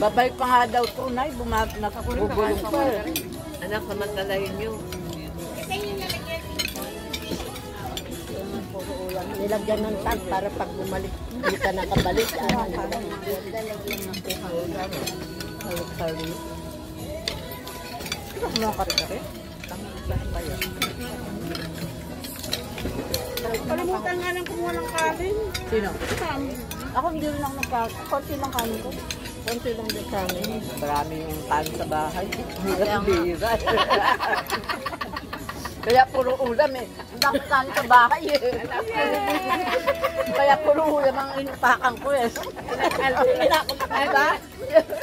Babalik pa nga daw tunay, nagkakubulong pa. Anak, samantalahin nyo. Nilagyan ng tag para pag bumalik, hindi ka nakabalik. Mga kari-kari? Kalimutan nga lang kumuha ng kanin. Sino? Ako hindi rin ako konti lang kanin ko. Konti lang din kanin. Marami yung kanin sa bahay. Bira. Kaya puro ulam eh. Ang dami kanin sa bahay eh. Kaya puro ulam ang inupakan ko eh.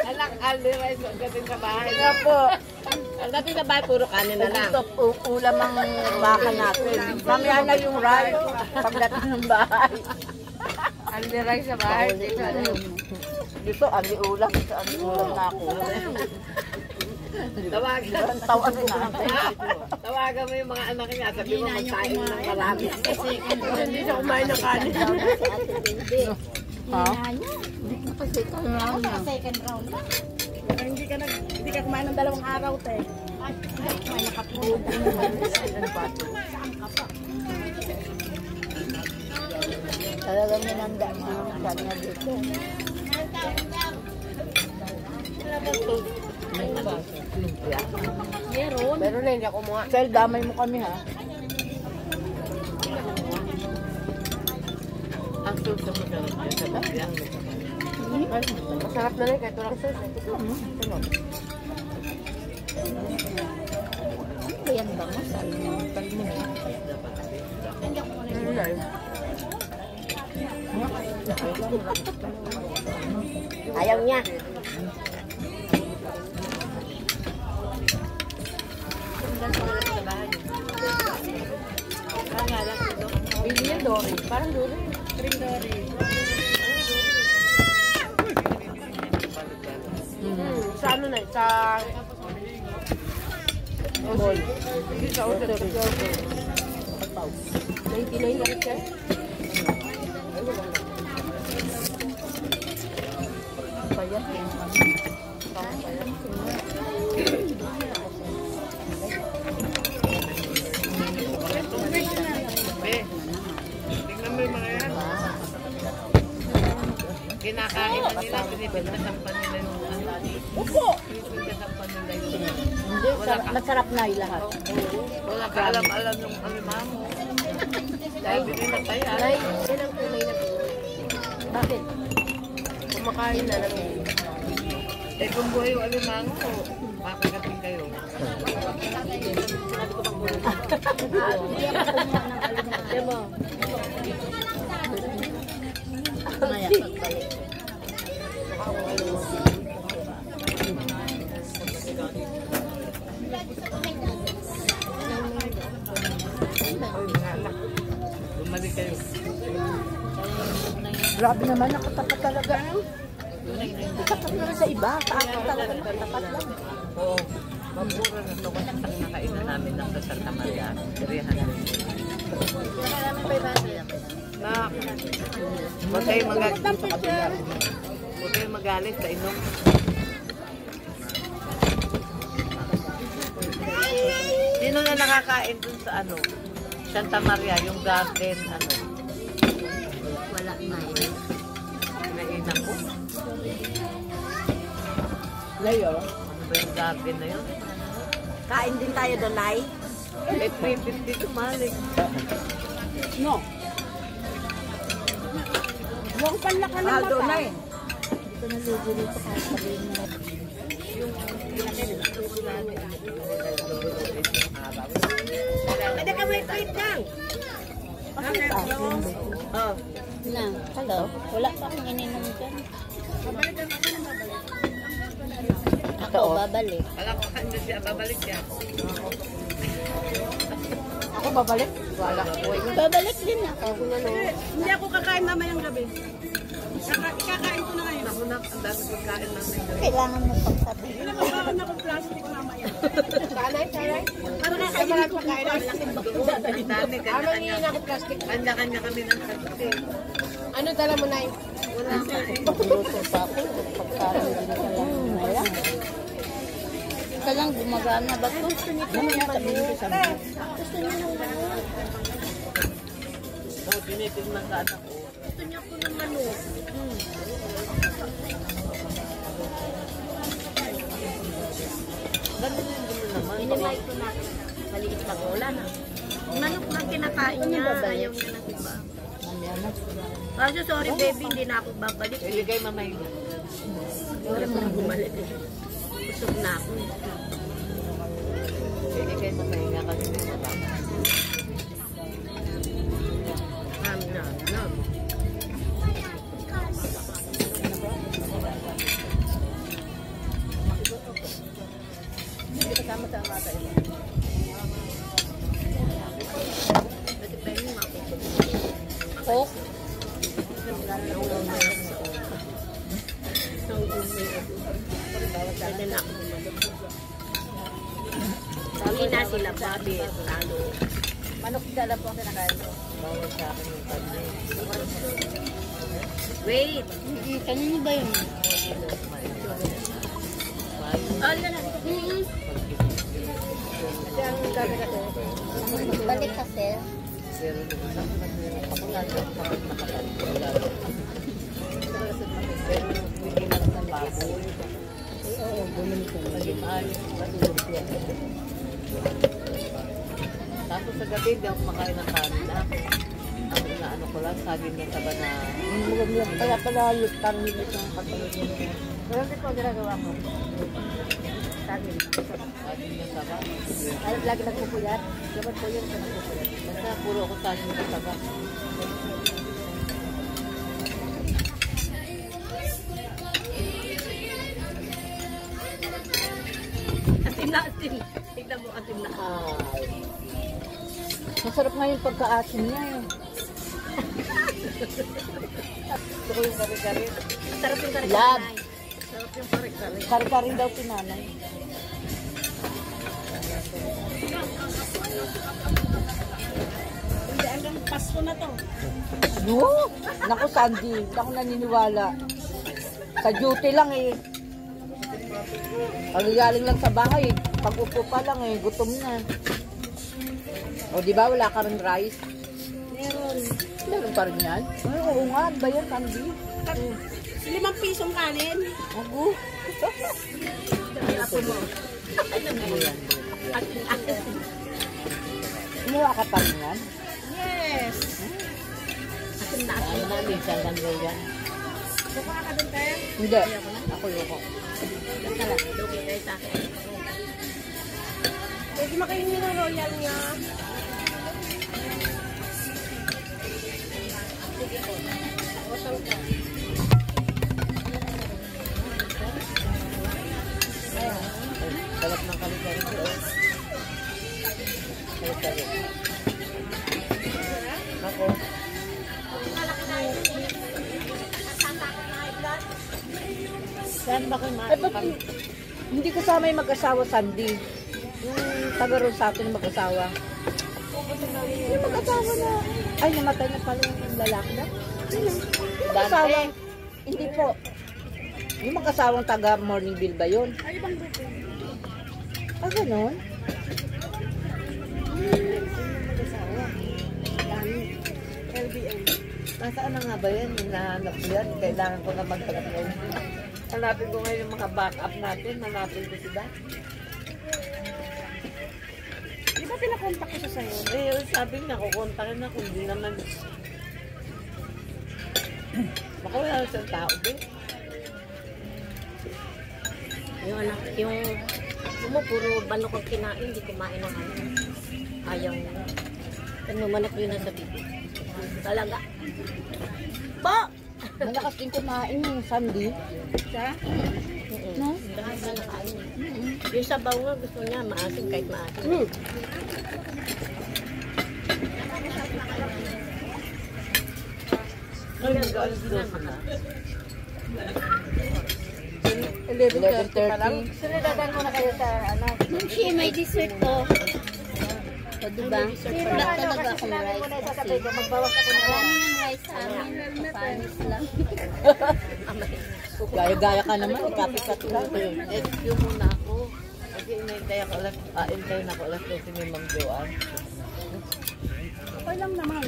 Anak, alright, gating sa bahay. Kaya po, Ang dating sa bahay, puro kanin na lang. ito ulam ang baka natin. Mamaya na yung rice pagdating ng bahay. Alright sa bahay. Dito, ali ulam. Dito, ali ulam na ako. Tawagan mo yung mga anak niya. Sabi mo magkain ng marami. Hindi siya kumain ng kanin. Ha? Second round na. Hindi ka kumain ng 2 araw, te. Ay, may nakapulo. Talagang minanda mga kanya dito. Meron. Meron na, hindi ako mga. Sel, damay mo kami ha. Ang sauce sa masarap niya sa bahay. Masarap na rin kahit walang sauce. Ano yan ba mo? Ayaw niya. Bili yan, Dory. Parang Dory. Green dory. Sa ano na, sa... Mall. Sa order. 99 na rin siya. Kaya, Tingnan mo yung mga yan. Kinakain na nila, pinipintasan pa nila yung ano. Opo! Pinipintasan pa nila yung... Hindi, masarap na yung lahat. Wala ka alam-alam yung alimamo. Dahil bili na tayo. Ay, yan ang tunay na buhay. Bakit? Kumakain na lang. Eh kung buhay yung alimamo, makakating kayo. Hindi ako kumuha ng alimang. Diba? Maya, pagbalik. Bumalik kayo. grabe naman, nakatapat talaga. Nakatapat na sa iba. Kaakit talaga, nakatapat lang. Oo. Mabura na ito kasi ang nakainan namin ng sa Santa Maria. 300. Na, huwag kayong magalit sa inom. Sino na nakakain dun sa ano? Santa Maria, yung garden, ano? Wala na yun. Nainan ko. Layo. Ano ba yung garden na yun? Kain din tayo doon, Nay. Eh, 350 tumalik. No. Huwag panlaka ng Ah, doon na mata. eh. Ito na lugo dito kahit sabihin mo. Pwede ka wait lang. Oh. Na, hello. Wala pa akong ininom dyan. Ako, babalik. Wala ko kanya siya, babalik siya. Ako babalik. Wala ko. Babalik din ako. Hindi ako kakain mamayang gabi. Kakain ko na ngayon. Ako na, ang dami pagkain namin. Kailangan mo pagsabihin. Hindi na magkakaroon ako plastic mamaya. Sanay. Para kakainin ko kain. Dami, kanya-kanya. Kanya-kanya kami ng sagot. Ano dala mo na yun? Wala. Luto pa ako. Pagkaroon din ka lang. Isa lang, gumagana ba ito? Gusto niya po ng manok. Gusto niya ng manok. So, tinitignan sa anak ko. Gusto niya po ng manok. Ganun yung gulo naman. Minimay ko na. Maliit lang wala na. Manok lang kinakain niya. Ayaw niya ng iba. Kaso sorry baby, hindi na ako babalik. Sige kay mamay na. Wala ko na bumalik. Busog na ako. Sige kay mamay nga kasi may mabang. No. Hindi kasama sa mata ito. Pwede pa yung mga Coke. Pwede na ako bumalik. Hindi na sila babi. Talo. Manok dala po ang kinakain ko. Bawal sa akin yung kanya. Wait. Kanino ba yun? Oh, yan na. Kasi ang dami kasi. Balik kasi. Pero nung isang ako nga kapag nakatagpulan. Pero hindi lang ng baboy. Oo, bumili ko. Naging ayos. Matulog yan. Tapos sa gabi, hindi ako makain ng kanin na. Ang inaano ko lang, saging ng taba na... Kaya pala yung tarhit ng katulog yun. Pero hindi ko ginagawa ko. Saging. Saging ng taba. Ay, lagi nagpupuyat. Dapat po yun sa nagpupuyat. Basta puro ako saging ng taba. Atin na, atin. Tignan mo, atin na. Masarap nga yung pagka-asin niya eh. Gusto ko yung kari-kari. Sarap yung kare-kare. Lab. Sarap yung kare-kare. Kari-kari daw si nanay. Hindi, hanggang Pasko na to. No! Naku, Sandy. Hindi ako naniniwala. Sa duty lang eh. Pagagaling lang sa bahay, pag upo pa lang eh, gutom na. O di ba wala ka rin rice? Meron. Meron pa rin yan? Ay, oo nga, ano ba yan, Sandy? 5 pisong kanin. Agu. Apo mo. Umuha ka pa rin yan? Yes. Atin na, Ano atin na. na, minsan lang daw yan. Baka ka dun tayo. Hindi. Ako yoko. Basta lang. Lugi kayo sa akin. Pwede makainin ng royal niya. Sarap ng kari-kari ko. Kari-kari. Ako. Saan ba kayo Ay, ba't hindi kasama yung mag-asawa, Sandy? Yung taga ron sa atin yung mag-asawa. Yung mag-asawa na. Ay, namatay na pala yung lalaki na. Yung mag-asawa. Hindi po. Yung mag-asawang taga Morningville ba yun? Ay, ibang grupo. Ah, ganun? LBM. Nasaan na nga ba yan? Hinahanap ko yan. Kailangan ko na maghanap ngayon. Hanapin ko ngayon yung mga backup natin. Hanapin ko sila. Di ba pinakontak ko siya sa'yo? Eh, sabi niya, kukontakin na kung di naman. Baka wala siyang tao din. Yung anak, yung puro banok ang kinain, hindi kumain ng ano. Ayaw. Ano manak yun nasa bibig. Talaga. Po! Malakas din kumain yung Sandy. Siya? No? Lahat na nakain. Yung sabaw nga gusto niya, maasim kahit maasim. Ay, nag-alas na. 11:30 pa lang. Sinadadan mo na kayo sa ano. She, may dessert to. O, diba? Wala talaga akong rice. Sasabay ko, magbawas ako ng Marami yung rice sa amin. Panis lang. Gaya-gaya ka naman, ikapikat lang. SQ muna ako. Kasi inintay ako alas 12 ni Ma'am Joanne. Okay lang naman.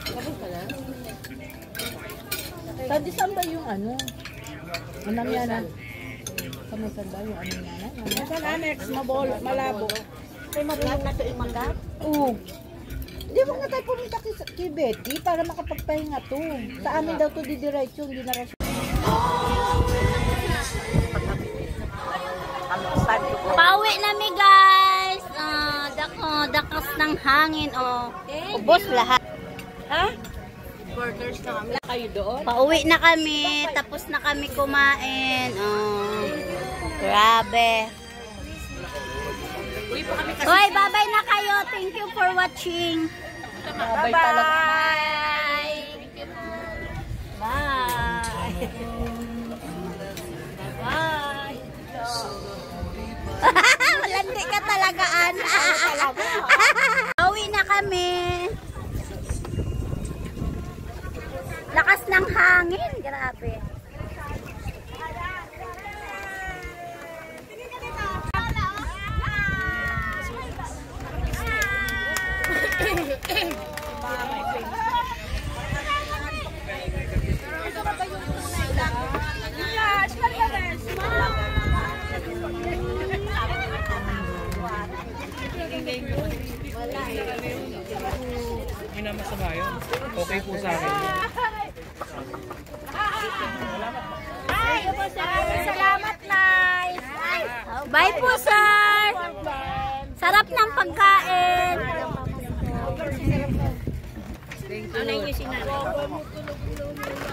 Tapos ka na? Sa December yung ano? Anong yan ah? Sa December yung ano yan ah? Nasa annex, malabo. May mabulang na ito imagat. Oo. Hindi mo nga tayo pumunta kay Betty para makapagpahinga to. Sa amin daw to didiretso, hindi na rasyon. Pauwi nami guys. Dakas ng hangin. Ubos lahat. Ha? Burgers na kami. Kayo doon? Pauwi na kami. Tapos na kami kumain. Grabe. Uwi pa kami kasi. Hoy, bye-bye na kayo. Thank you for watching. Bye talaga. Bye. Bye. Malandi ka talagaan. Pauwi na kami. Lakas ng hangin. Grabe. Hindi na masama yun. Okay po sa akin. Salamat, Nay. Bye po, sir. Sarap ng pagkain.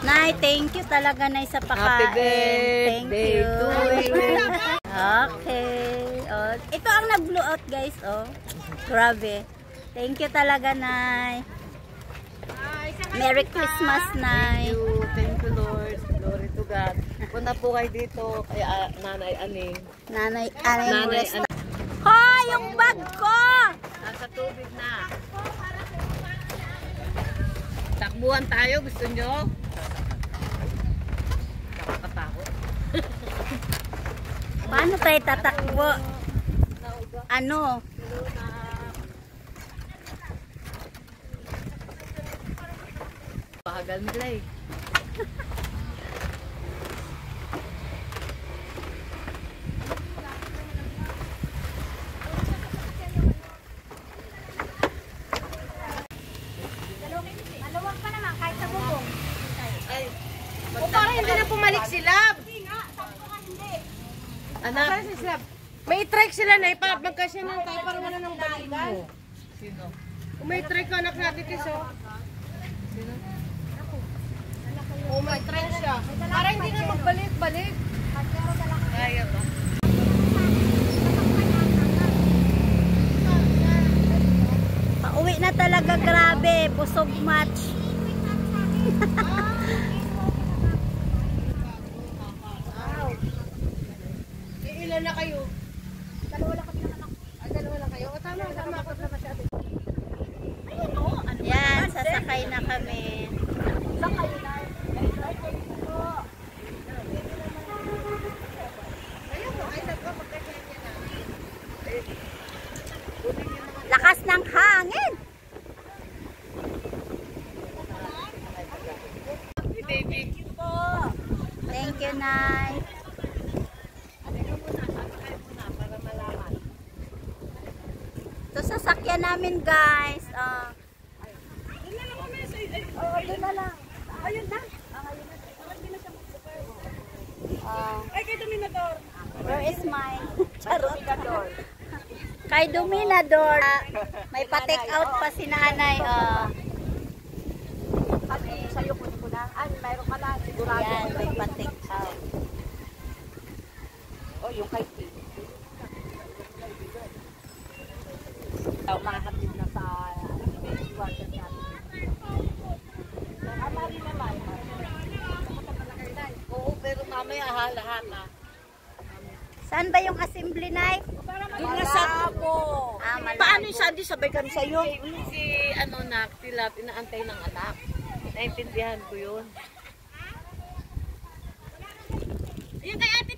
Nay, thank you talaga, Nay, sa pagkain. Thank you. Okay. Oh, ito ang nag-blow out, guys. Oh. Grabe. Thank you talaga, Nay. Merry Christmas, Nay. Thank you, Lord. Glory to God. Punta po kayo dito kay Nanay Aning. Nanay Nanay Aning. Hoy, yung bag ko! Nasa tubig na. Takbuhan tayo, gusto nyo? Nakakatakot. Paano tayo tatakbo? Ano? Bahagal nila eh. Maluwag pa naman kahit sa bubong. O parang hindi na pumalik sila. Anak. May trike sila na ipapagkasya ng tayo para wala ng balikan. Sino? Kung may trike ka, anak natin kiso. Sino? Oh, may trike siya. Para hindi na magbalik-balik. Kaya ba? Pauwi na talaga, grabe. Busog match. Ilan na kayo? Dalawa lang kami naman. Dalawa lang kayo? O tama, ako na masyado. Yan, sasakay na kami. Sakay na. Lakas ng hangin. Baby. Thank you, Nay. Ito sasakyan namin, guys. Doon na lang. Ayun na. Ay, kay Dominador. Where is mine? Charot. Kay Dominador. May pa-take out pa si nanay. Sa'yo kunin ko na. Mayroon ka na. Sigurado. Yan, may pa-take out. Oh, yung kay T. Makakatid na sa water natin. Tama rin naman. Oo, pero mamaya lahat na. Saan ba yung assembly, Nay? Doon na sa ako. Malabo. Paano yung Sandy? Sabay kami sa'yo. Si sila inaantay ng anak. Naintindihan ko yun. Ayun kay Ate